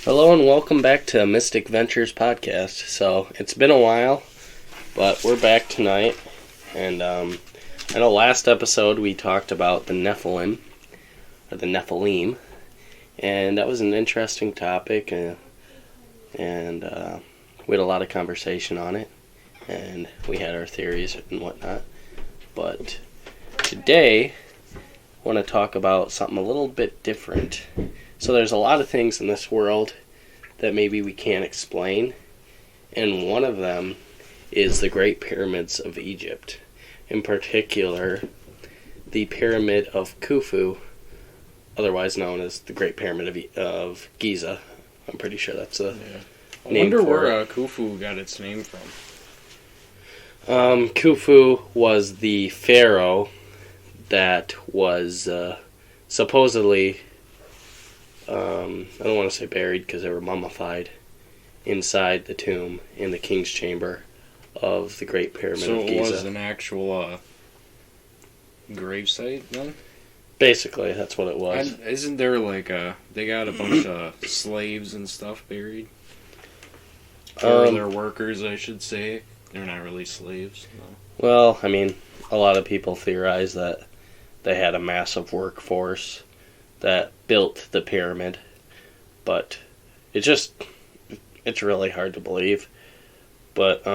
Hello and welcome back to Mystic Ventures Podcast. So, it's been a while, but we're back tonight. And I know last episode we talked about the Nephilim, or the Nephilim, and that was an interesting topic, and we had a lot of conversation on it, and we had our theories and whatnot. But today, I want to talk about something a little bit different. So there's a lot of things in this world that maybe we can't explain, and one of them is the Great Pyramids of Egypt. In particular, the Pyramid of Khufu, otherwise known as the Great Pyramid of Giza. I'm pretty sure that's the name for it. I wonder where Khufu got its name from. Khufu was the pharaoh that was supposedly... I don't want to say buried because they were mummified inside the tomb in the king's chamber of the Great Pyramid of Giza. So it was an actual gravesite then? Basically, that's what it was. Isn't there they got a bunch of slaves and stuff buried? Or their workers, I should say. They're not really slaves. No. Well, I mean, a lot of people theorize that they had a massive workforce that built the pyramid, but it's really hard to believe. But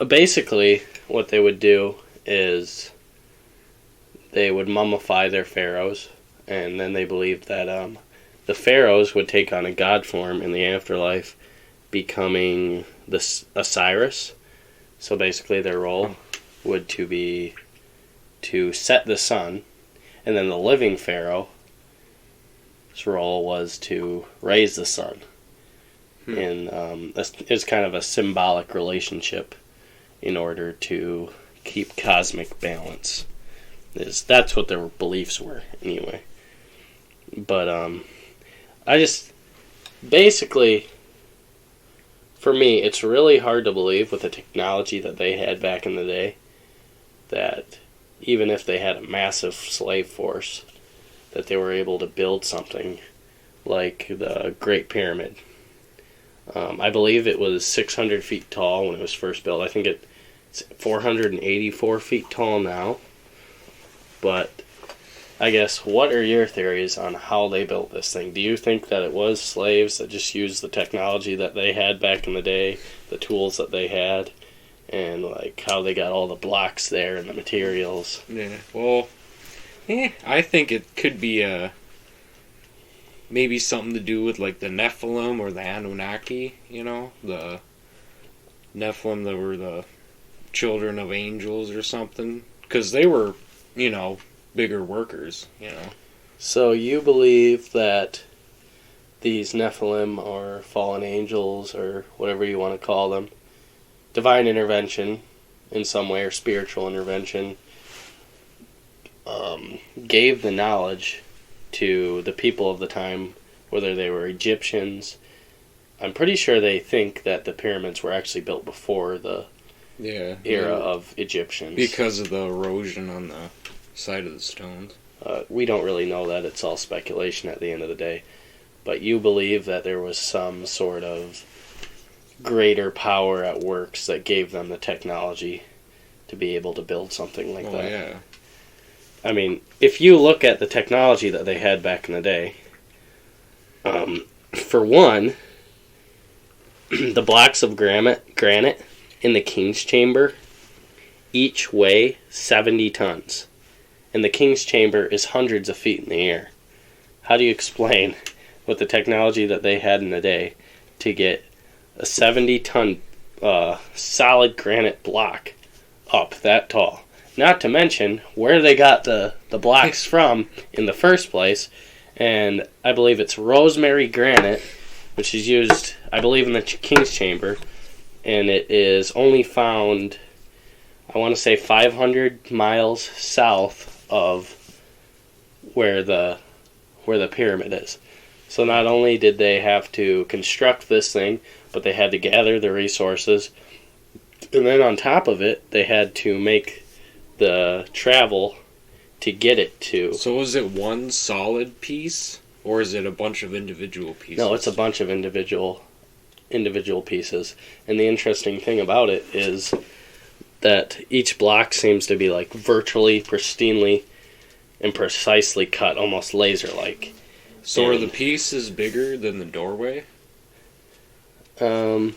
basically what they would do is they would mummify their pharaohs, and then they believed that the pharaohs would take on a god form in the afterlife, becoming the Osiris. So basically their role would be to set the sun. And then the living pharaoh's role was to raise the sun. And it's kind of a symbolic relationship in order to keep cosmic balance. That's what their beliefs were, anyway. But basically, for me, it's really hard to believe with the technology that they had back in the day that even if they had a massive slave force, that they were able to build something like the Great Pyramid. I believe it was 600 feet tall when it was first built. I think it's 484 feet tall now. But I guess, what are your theories on how they built this thing? Do you think that it was slaves that just used the technology that they had back in the day, the tools that they had, and how they got all the blocks there and the materials? Yeah, well, I think it could be maybe something to do with the Nephilim or the Anunnaki, the Nephilim that were the children of angels or something, because they were, bigger workers, So you believe that these Nephilim or fallen angels or whatever you want to call them, divine intervention in some way, or spiritual intervention, gave the knowledge to the people of the time, whether they were Egyptians. I'm pretty sure they think that the pyramids were actually built before the era of Egyptians. Because of the erosion on the side of the stones. We don't really know that. It's all speculation at the end of the day. But you believe that there was some sort of greater power at works that gave them the technology to be able to build something like that. Yeah. I mean, if you look at the technology that they had back in the day, for one, the blocks of granite in the king's chamber each weigh 70 tons. And the king's chamber is hundreds of feet in the air. How do you explain, with the technology that they had in the day, to get a 70-ton solid granite block up that tall? Not to mention where they got the blocks from in the first place. And I believe it's rosemary granite, which is used, I believe, in the king's chamber. And it is only found, I want to say, 500 miles south of where the pyramid is. So not only did they have to construct this thing, but they had to gather the resources. And then on top of it, they had to make the travel to get it to. So was it one solid piece? Or is it a bunch of individual pieces? No, it's a bunch of individual pieces. And the interesting thing about it is that each block seems to be like virtually, pristinely, and precisely cut, almost laser-like. So are the pieces bigger than the doorway? I'm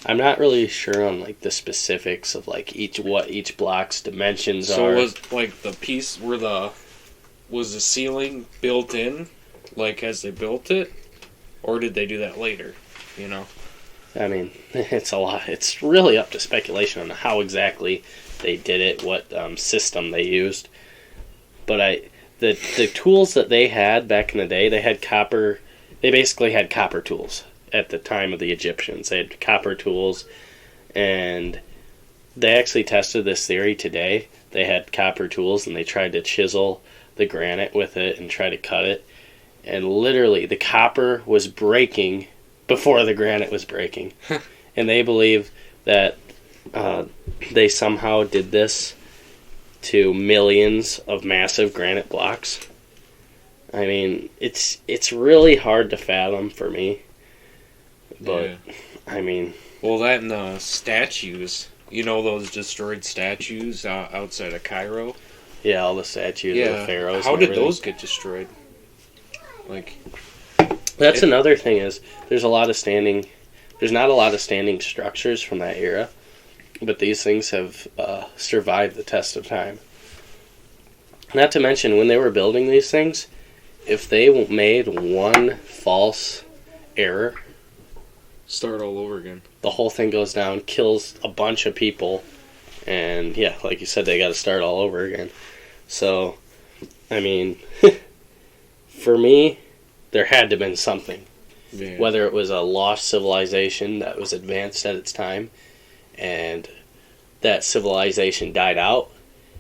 not really sure on like the specifics of like what each block's dimensions are. So was like the piece was the ceiling built in, like as they built it, or did they do that later? You know. I mean, it's a lot. It's really up to speculation on how exactly they did it, what system they used. But the tools that they had back in the day, they had copper. They basically had copper tools at the time of the Egyptians. They had copper tools, and they actually tested this theory today. They had copper tools, and they tried to chisel the granite with it and try to cut it. And literally, the copper was breaking before the granite was breaking. And they believe that they somehow did this to millions of massive granite blocks. I mean, it's really hard to fathom for me. But, yeah. I mean... Well, that and the statues. You know those destroyed statues outside of Cairo? Yeah, all the statues of the pharaohs. How did those get destroyed? Like... That's another thing is, there's not a lot of standing structures from that era, but these things have survived the test of time. Not to mention, when they were building these things, if they made one false error, start all over again. The whole thing goes down, kills a bunch of people, and yeah, like you said, they got to start all over again. So, I mean, for me, there had to have been something. Yeah. Whether it was a lost civilization that was advanced at its time, and that civilization died out,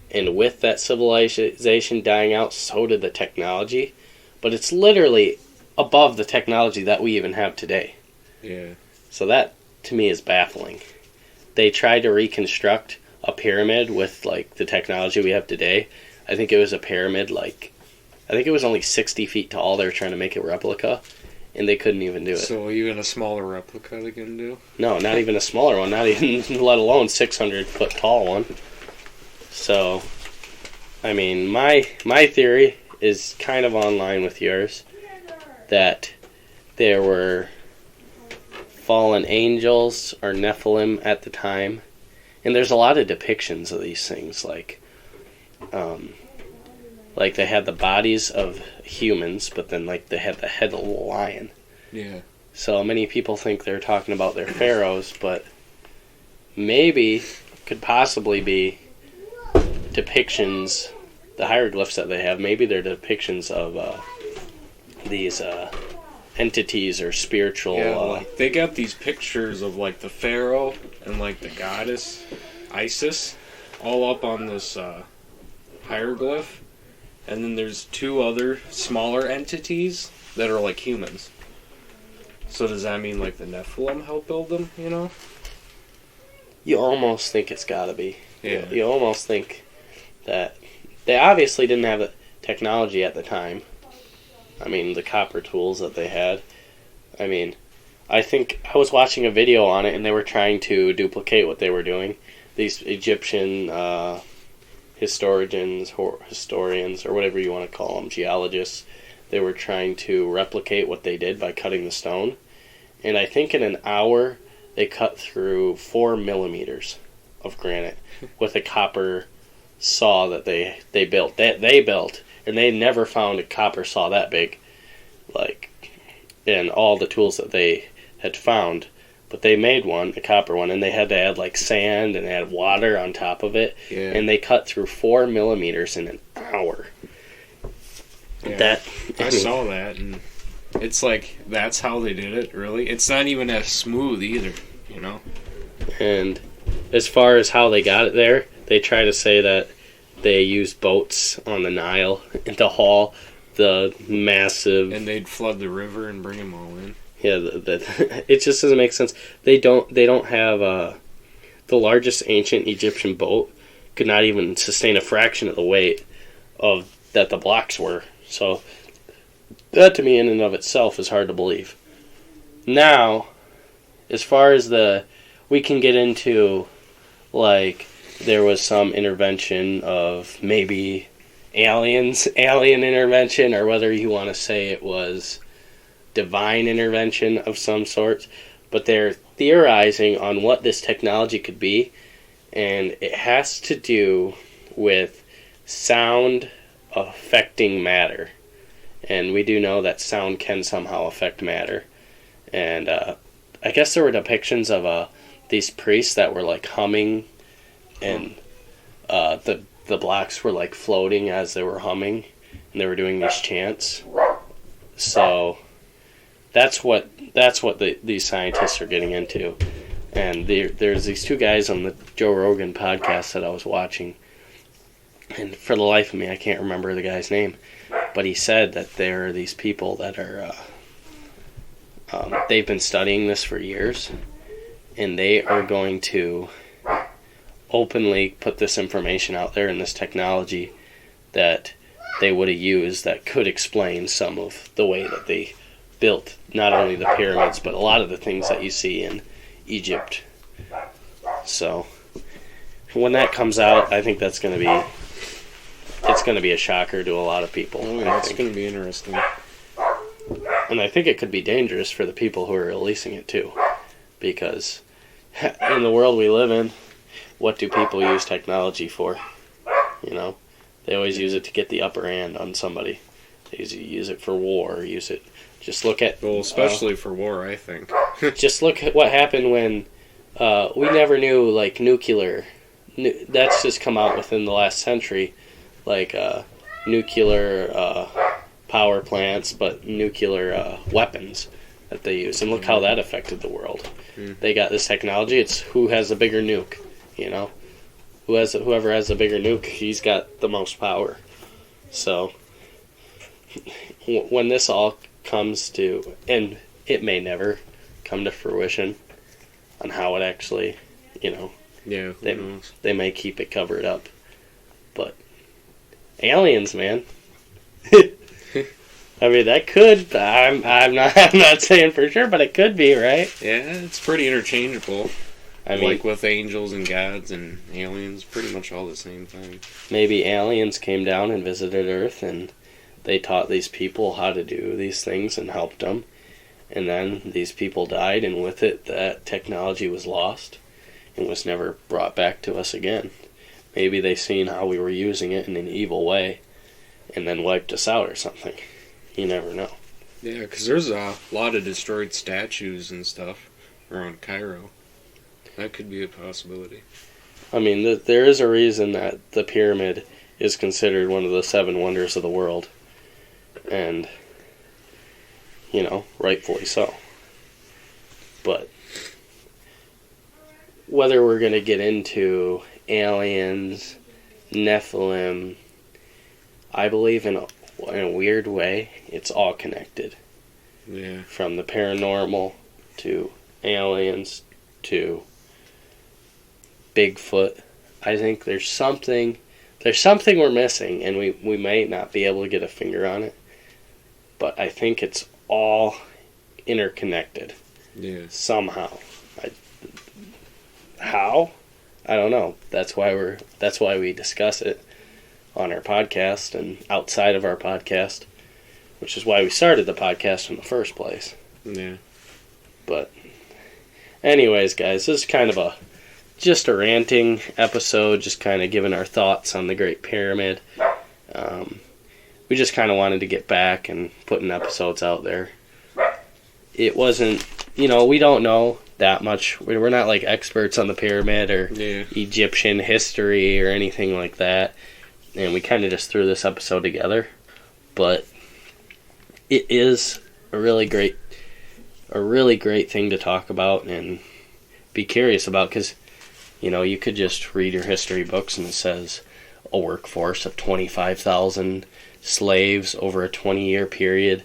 and with that civilization dying out, so did the technology. But it's literally above the technology that we even have today. Yeah. So that, to me, is baffling. They tried to reconstruct a pyramid with, like, the technology we have today. I think it was a pyramid, I think it was only 60 feet tall. They were trying to make a replica, and they couldn't even do it. So even a smaller replica they couldn't do? No, not even a smaller one. Not even, let alone 600-foot tall one. So, I mean, my theory is kind of on line with yours, that there were fallen angels or Nephilim at the time, and there's a lot of depictions of these things, like they had the bodies of humans, but then like they had the head of a lion. Yeah. So many people think they're talking about their pharaohs, but maybe could possibly be depictions, the hieroglyphs that they have, maybe they're depictions of these entities or spiritual... Yeah, like they got these pictures of like the pharaoh and like the goddess Isis all up on this hieroglyph. And then there's two other smaller entities that are like humans. So does that mean like the Nephilim helped build them, you know? You almost think it's gotta be. Yeah. You almost think that they obviously didn't have the technology at the time. I mean, the copper tools that they had. I mean, I think I was watching a video on it and they were trying to duplicate what they were doing. These Egyptian historians, or whatever you want to call them, geologists, they were trying to replicate what they did by cutting the stone. And I think in an hour, they cut through 4 millimeters of granite with a copper saw that they built. They built, and they never found a copper saw that big, and all the tools that they had found. But they made one, a copper one, and they had to add like sand and add water on top of it. Yeah. And they cut through 4 millimeters in an hour. Yeah, I saw that, and it's like, that's how they did it, really. It's not even as smooth either, you know? And as far as how they got it there, they try to say that they used boats on the Nile to haul the massive... And they'd flood the river and bring them all in. Yeah, it just doesn't make sense. They don't have the largest ancient Egyptian boat could not even sustain a fraction of the weight of that the blocks were. So That to me in and of itself is hard to believe. Now, as far as we can get into, like, there was some intervention of maybe alien intervention, or whether you want to say it was divine intervention of some sort, but they're theorizing on what this technology could be, and it has to do with sound affecting matter. And we do know that sound can somehow affect matter. And I guess there were depictions of these priests that were like humming, and the blocks were like floating as they were humming, and they were doing these chants. So that's what these scientists are getting into. And there's these two guys on the Joe Rogan podcast that I was watching, and for the life of me I can't remember the guy's name, but he said that there are these people that are they've been studying this for years, and they are going to openly put this information out there and this technology that they would have used that could explain some of the way that they built not only the pyramids but a lot of the things that you see in Egypt. So when that comes out, I think it's going to be a shocker to a lot of people. Oh, yeah, it's going to be interesting. And I think it could be dangerous for the people who are releasing it too, because in the world we live in, what do people use technology for? You know, they always use it to get the upper hand on somebody. They use it for war. Just look at... Well, especially for war, I think. Just look at what happened when we never knew, like, nuclear. That's just come out within the last century. Like, nuclear power plants, but nuclear weapons that they use. And look how that affected the world. They got this technology. It's who has a bigger nuke, you know? Whoever has a bigger nuke, he's got the most power. So when this all comes to, and it may never come to fruition on how it actually, you know, yeah, they may keep it covered up, but aliens, man. I mean, that could. I'm not saying for sure, but it could be, right? Yeah, it's pretty interchangeable. I mean, like with angels and gods and aliens, pretty much all the same thing. Maybe aliens came down and visited Earth, and they taught these people how to do these things and helped them. And then these people died, and with it, that technology was lost and was never brought back to us again. Maybe they seen how we were using it in an evil way and then wiped us out or something. You never know. Yeah, because there's a lot of destroyed statues and stuff around Cairo. That could be a possibility. I mean, there is a reason that the pyramid is considered one of the 7 wonders of the world. And, you know, rightfully so. But whether we're going to get into aliens, Nephilim, I believe in a weird way, it's all connected. Yeah. From the paranormal to aliens to Bigfoot. I think there's something we're missing, and we may not be able to get a finger on it. But I think it's all interconnected. Yeah. Somehow. How? I don't know. That's why we discuss it on our podcast and outside of our podcast, which is why we started the podcast in the first place. Yeah. But anyways, guys, this is kind of just a ranting episode, just kind of giving our thoughts on the Great Pyramid. We just kind of wanted to get back and putting episodes out there. It wasn't, we don't know that much. We're not like experts on the pyramid or Egyptian history or anything like that. And we kind of just threw this episode together. But it is a really great thing to talk about and be curious about, because you could just read your history books and it says a workforce of 25,000 slaves over a 20-year period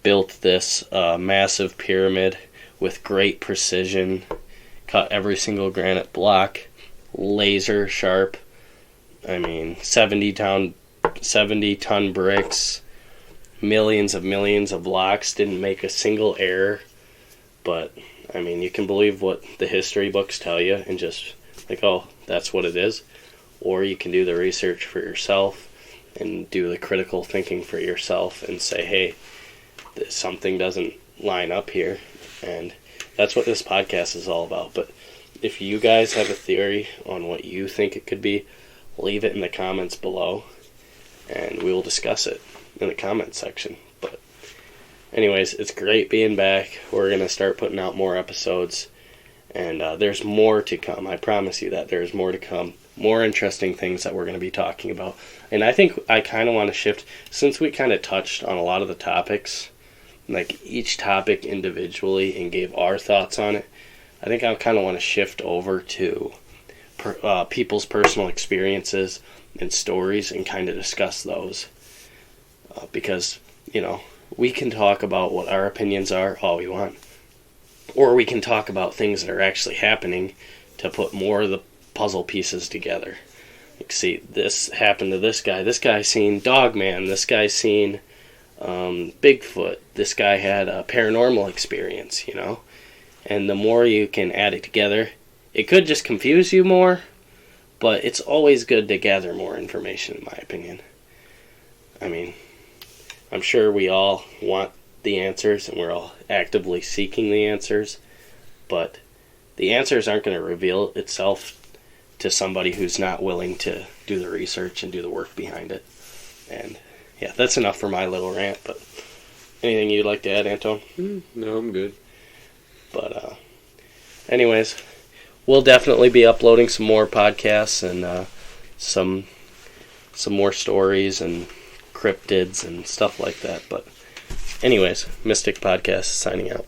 built this massive pyramid with great precision, cut every single granite block, laser sharp. I mean, 70-ton bricks, millions of blocks, didn't make a single error. But, I mean, you can believe what the history books tell you and just like, oh, that's what it is. Or you can do the research for yourself and do the critical thinking for yourself and say, hey, something doesn't line up here. And that's what this podcast is all about. But if you guys have a theory on what you think it could be, leave it in the comments below, and we will discuss it in the comments section. But anyways, it's great being back. We're going to start putting out more episodes, and there's more to come. I promise you that there's more to come. More interesting things that we're going to be talking about. And I think I kind of want to shift, since we kind of touched on a lot of the topics, like each topic individually, and gave our thoughts on it. I think I kind of want to shift over to people's personal experiences and stories and kind of discuss those. Because, you know, we can talk about what our opinions are all we want. Or we can talk about things that are actually happening to put more of the puzzle pieces together. Like, see, this happened to this guy. This guy seen Dogman. This guy seen Bigfoot. This guy had a paranormal experience, you know. And the more you can add it together, it could just confuse you more, but it's always good to gather more information, in my opinion. I mean, I'm sure we all want the answers, and we're all actively seeking the answers, but the answers aren't going to reveal itself to somebody who's not willing to do the research and do the work behind it. And yeah, that's enough for my little rant, but anything you'd like to add, Anton? No, I'm good. But anyways, we'll definitely be uploading some more podcasts and some more stories and cryptids and stuff like that. But anyways, Mystic Podcast is signing out.